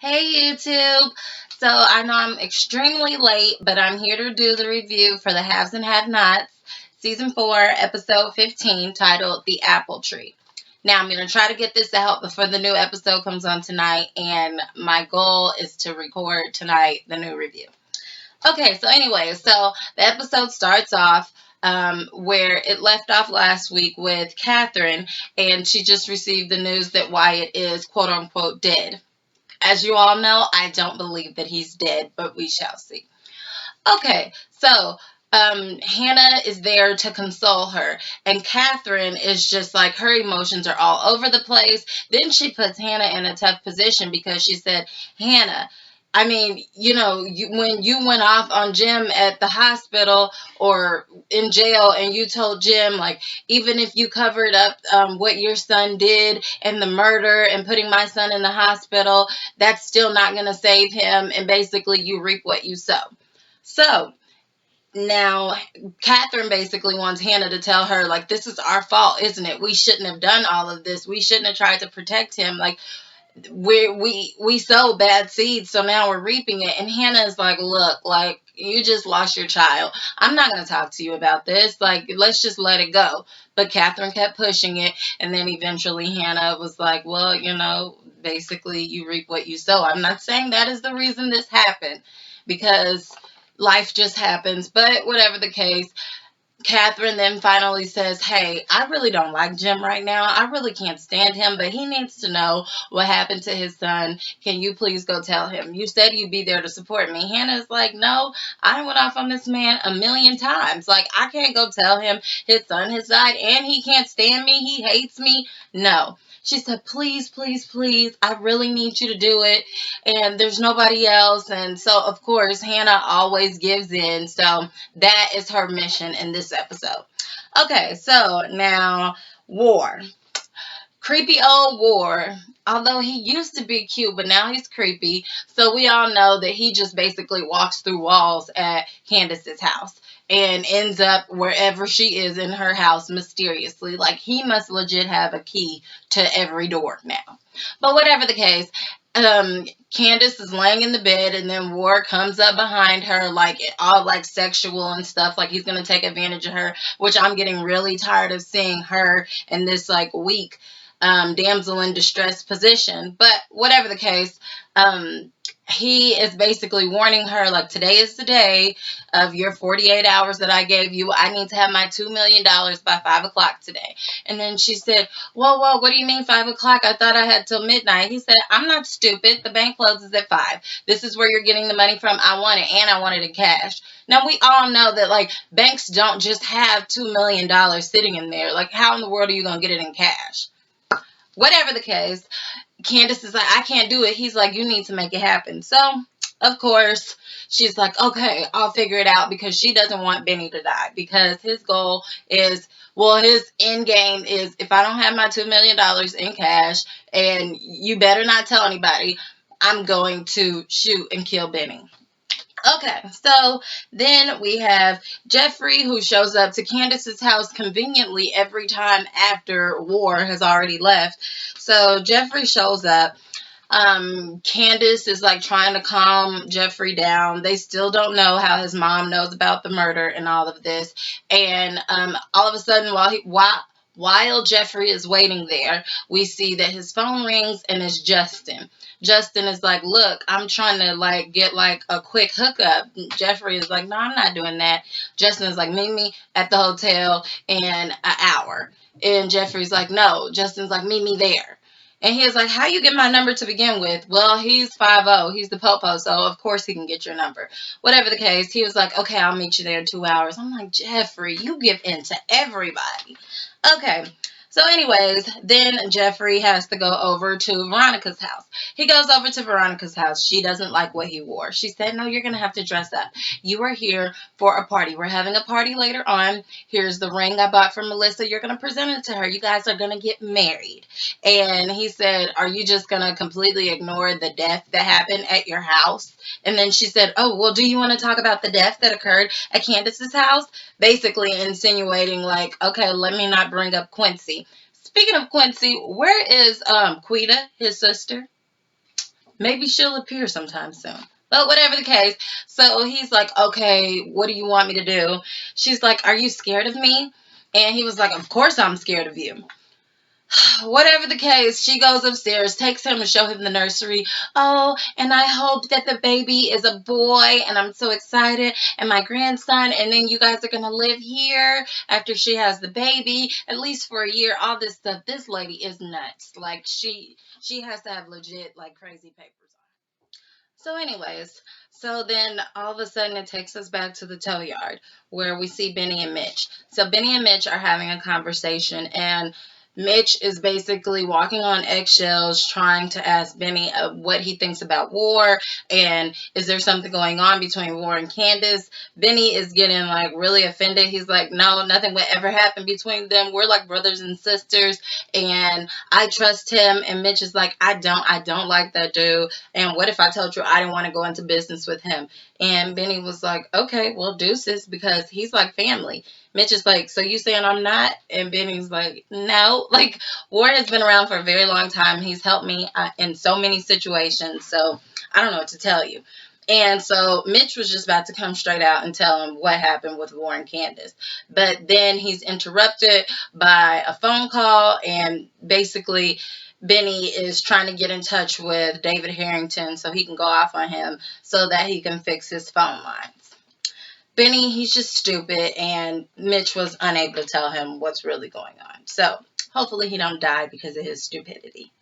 Hey YouTube! So I know I'm extremely late, but I'm here to do the review for the Haves and Have-Nots, Season 4, Episode 15, titled The Apple Tree. Now I'm going to try to get this out before the new episode comes on tonight, and my goal is to record tonight the new review. Okay, so anyway, the episode starts off where it left off last week with Katherine, and she just received the news that Wyatt is quote-unquote dead. As you all know, I don't believe that he's dead, but we shall see. Okay, Hannah is there to console her, and Katherine is just like her emotions are all over the place. Then she puts Hannah in a tough position because she said, Hannah, I mean, when you went off on Jim at the hospital or in jail and you told Jim, like, even if you covered up what your son did and the murder and putting my son in the hospital, that's still not going to save him. And basically, you reap what you sow. So, now, Katherine basically wants Hannah to tell her, like, this is our fault, isn't it? We shouldn't have done all of this. We shouldn't have tried to protect him. Like, we sow bad seeds, so now we're reaping it. And Hannah is like, look, like, you just lost your child. I'm not going to talk to you about this. Like, let's just let it go. But Katherine kept pushing it. And then eventually Hannah was like, well, basically you reap what you sow. I'm not saying that is the reason this happened, because life just happens. But whatever the case, Katherine then finally says, hey, I really don't like Jim right now. I really can't stand him, but he needs to know what happened to his son. Can you please go tell him? You said you'd be there to support me. Hannah's like, no, I went off on this man a million times. Like, I can't go tell him his son has died and he can't stand me. He hates me. No. She said, please, please, please, I really need you to do it. And there's nobody else. And so, of course, Hannah always gives in. So that is her mission in this episode. Okay, so now War. Creepy old War. Although he used to be cute, but now he's creepy. So we all know that he just basically walks through walls at Candace's house and ends up wherever she is in her house mysteriously. Like, he must legit have a key to every door now. But whatever the case, Candace is laying in the bed, and then War comes up behind her, like, all like sexual and stuff, like he's gonna take advantage of her, which I'm getting really tired of seeing her in this like weak damsel in distress position. But whatever the case, he is basically warning her, like, today is the day of your 48 hours that I gave you. I need to have my $2 million by 5 o'clock today. And then she said, whoa, what do you mean 5 o'clock? I thought I had till midnight. He said, I'm not stupid. The bank closes at 5. This is where you're getting the money from. I want it, and I want it in cash. Now, we all know that, like, banks don't just have $2 million sitting in there. Like, how in the world are you going to get it in cash? Whatever the case, Candace is like, I can't do it. He's like, you need to make it happen. So, of course, she's like, okay, I'll figure it out, because she doesn't want Benny to die, because his goal is, well, his end game is, if I don't have my $2 million in cash, and you better not tell anybody, I'm going to shoot and kill Benny. Okay, so then we have Jeffrey, who shows up to Candace's house conveniently every time after War has already left. So Jeffrey shows up. Candace is like trying to calm Jeffrey down. They still don't know how his mom knows about the murder and all of this. And all of a sudden, while Jeffrey is waiting there, we see that his phone rings, and it's Justin. Justin is like, look, I'm trying to like get like a quick hookup. Jeffrey is like, no, I'm not doing that. Justin is like, meet me at the hotel in an hour. And Jeffrey's like, no. Justin's like, meet me there. And he was like, how you get my number to begin with? Well, he's 5'0". He's the popo, so of course he can get your number. Whatever the case, he was like, okay, I'll meet you there in 2 hours. I'm like, Jeffrey, you give in to everybody. Okay. So anyways, then Jeffrey has to go over to Veronica's house. He goes over to Veronica's house. She doesn't like what he wore. She said, no, you're going to have to dress up. You are here for a party. We're having a party later on. Here's the ring I bought for Melissa. You're going to present it to her. You guys are going to get married. And he said, are you just going to completely ignore the death that happened at your house? And then she said, oh, well, do you want to talk about the death that occurred at Candace's house? Basically insinuating like, okay, let me not bring up Quincy. Speaking of Quincy, where is Quita, his sister? Maybe she'll appear sometime soon. But whatever the case, so he's like, okay, what do you want me to do? She's like, are you scared of me? And he was like, of course I'm scared of you. Whatever the case, she goes upstairs, takes him to show him the nursery. Oh, and I hope that the baby is a boy, and I'm so excited, and my grandson, and then you guys are gonna live here after she has the baby, at least for a year. All this stuff. This lady is nuts. Like she has to have legit like crazy papers. So, anyways, so then all of a sudden it takes us back to the tow yard where we see Benny and Mitch. So, Benny and Mitch are having a conversation, and Mitch is basically walking on eggshells trying to ask Benny what he thinks about war and is there something going on between War and Candace. Benny is getting like really offended. He's like, no, nothing would ever happen between them. We're like brothers and sisters and I trust him. And Mitch is like, I don't like that dude. And what if I told you I didn't want to go into business with him? And Benny was like, okay, well, deuces, because he's like family. Mitch is like, so you saying I'm not? And Benny's like, no. Like, Ward has been around for a very long time. He's helped me in so many situations. So I don't know what to tell you. And so Mitch was just about to come straight out and tell him what happened with War and Candace. But then he's interrupted by a phone call, and basically Benny is trying to get in touch with David Harrington so he can go off on him so that he can fix his phone lines. Benny, he's just stupid, and Mitch was unable to tell him what's really going on. So hopefully he don't die because of his stupidity.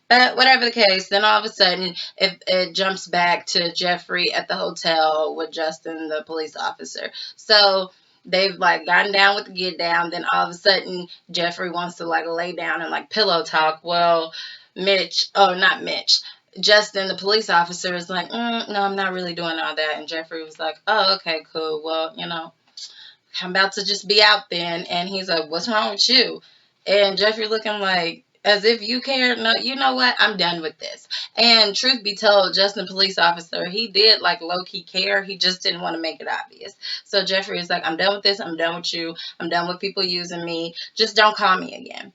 But whatever the case, then all of a sudden it jumps back to Jeffrey at the hotel with Justin, the police officer. So they've like gotten down with the get down. Then all of a sudden Jeffrey wants to like lay down and like pillow talk. Well, not Mitch. Justin, the police officer, is like, no, I'm not really doing all that. And Jeffrey was like, oh, okay, cool. Well, I'm about to just be out then. And he's like, what's wrong with you? And Jeffrey looking like, as if you care. No, you know what? I'm done with this. And truth be told, Justin, police officer, he did like low key care. He just didn't want to make it obvious. So Jeffrey is like, I'm done with this. I'm done with you. I'm done with people using me. Just don't call me again.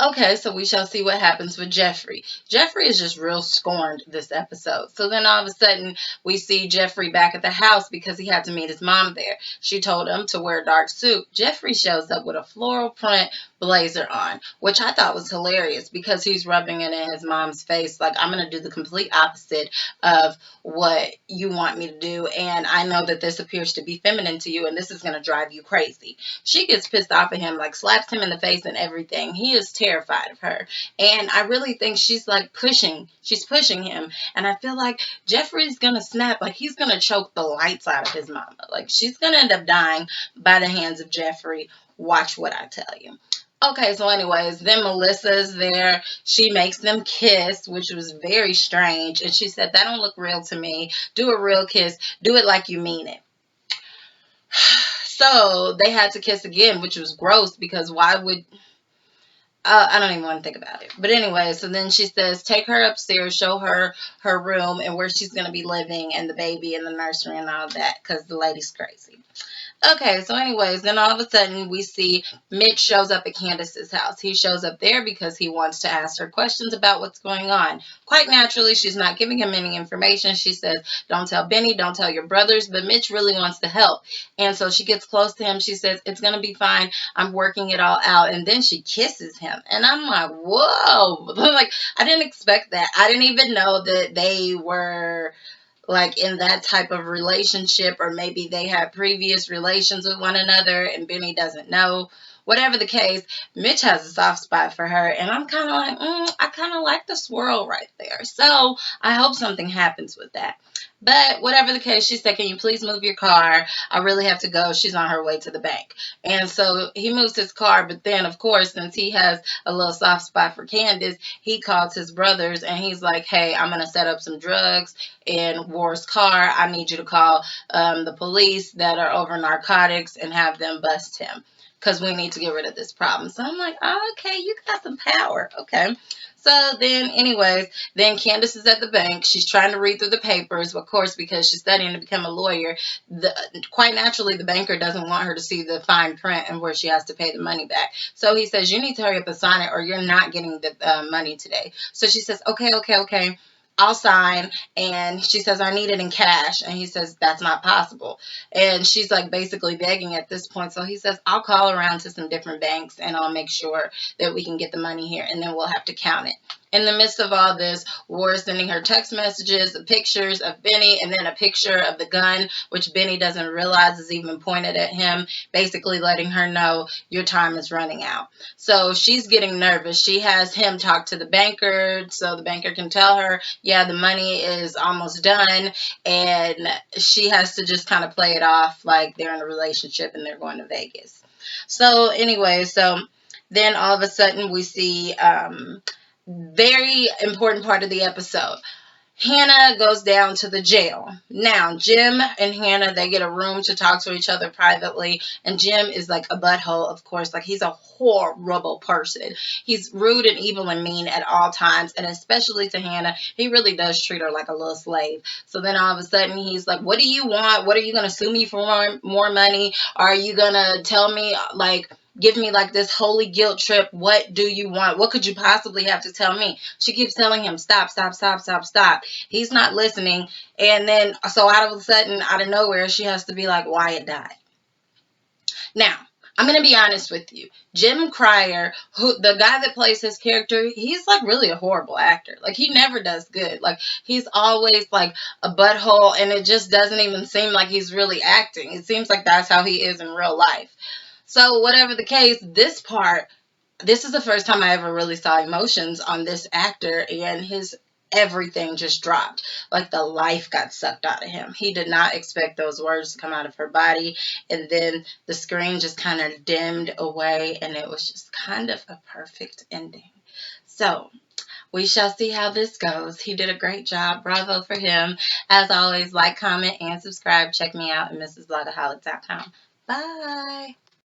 Okay, so we shall see what happens with Jeffrey. Jeffrey is just real scorned this episode. So then all of a sudden, we see Jeffrey back at the house because he had to meet his mom there. She told him to wear a dark suit. Jeffrey shows up with a floral print blazer on, which I thought was hilarious because he's rubbing it in his mom's face like, I'm going to do the complete opposite of what you want me to do. And I know that this appears to be feminine to you and this is going to drive you crazy. She gets pissed off at him, like slaps him in the face and everything. He is terrified of her. And I really think she's pushing him. And I feel like Jeffrey's going to snap, like he's going to choke the lights out of his mama. Like she's going to end up dying by the hands of Jeffrey. Watch what I tell you. Okay, so anyways, then Melissa's there. She makes them kiss, which was very strange. And she said, that don't look real to me. Do a real kiss. Do it like you mean it. So they had to kiss again, which was gross because why would... I don't even want to think about it. But anyway, so then she says, take her upstairs, show her her room and where she's going to be living and the baby and the nursery and all that because the lady's crazy. Okay, so anyways, then all of a sudden we see Mitch shows up at Candace's house. He shows up there because he wants to ask her questions about what's going on. Quite naturally, she's not giving him any information. She says, don't tell Benny, don't tell your brothers, but Mitch really wants to help. And so she gets close to him. She says, it's going to be fine. I'm working it all out. And then she kisses him. And I'm like, whoa. Like, I didn't expect that. I didn't even know that they were like in that type of relationship, or maybe they had previous relations with one another and Benny doesn't know. Whatever the case, Mitch has a soft spot for her, and I'm kind of like, I kind of like the swirl right there. So I hope something happens with that. But whatever the case, she said, can you please move your car? I really have to go. She's on her way to the bank. And so he moves his car, but then, of course, since he has a little soft spot for Candace, he calls his brothers, and he's like, hey, I'm going to set up some drugs in War's car. I need you to call the police that are over narcotics and have them bust him because we need to get rid of this problem. So I'm like, oh, okay, you got some power. Okay. So then, anyways, then Candace is at the bank. She's trying to read through the papers, of course, because she's studying to become a lawyer. Quite naturally, the banker doesn't want her to see the fine print and where she has to pay the money back. So he says, you need to hurry up and sign it or you're not getting the money today. So she says, okay. I'll sign. And she says, I need it in cash. And he says, that's not possible. And she's like basically begging at this point. So he says, I'll call around to some different banks and I'll make sure that we can get the money here, and then we'll have to count it. In the midst of all this, War is sending her text messages, pictures of Benny, and then a picture of the gun, which Benny doesn't realize is even pointed at him, basically letting her know your time is running out. So she's getting nervous. She has him talk to the banker so the banker can tell her, yeah, the money is almost done, and she has to just kind of play it off like they're in a relationship and they're going to Vegas. So anyway, so then all of a sudden we see very important part of the episode. Hannah goes down to the jail. Now, Jim and Hannah, they get a room to talk to each other privately. And Jim is like a butthole, of course. Like, he's a horrible person. He's rude and evil and mean at all times. And especially to Hannah, he really does treat her like a little slave. So then all of a sudden, he's like, what do you want? What are you going to sue me for more money? Are you going to tell me, like, give me like this holy guilt trip? What do you want? What could you possibly have to tell me? She keeps telling him, stop, stop, stop, stop, stop. He's not listening. And then, so out of a sudden, out of nowhere, she has to be like, Wyatt died. Now, I'm going to be honest with you. Jim Cryer, the guy that plays his character, he's like really a horrible actor. Like, he never does good. Like, he's always like a butthole, and it just doesn't even seem like he's really acting. It seems like that's how he is in real life. So whatever the case, this is the first time I ever really saw emotions on this actor, and his everything just dropped. Like, the life got sucked out of him. He did not expect those words to come out of her body, and then the screen just kind of dimmed away, and it was just kind of a perfect ending. So we shall see how this goes. He did a great job. Bravo for him. As always, like, comment, and subscribe. Check me out at mrsblogaholic.com. Bye.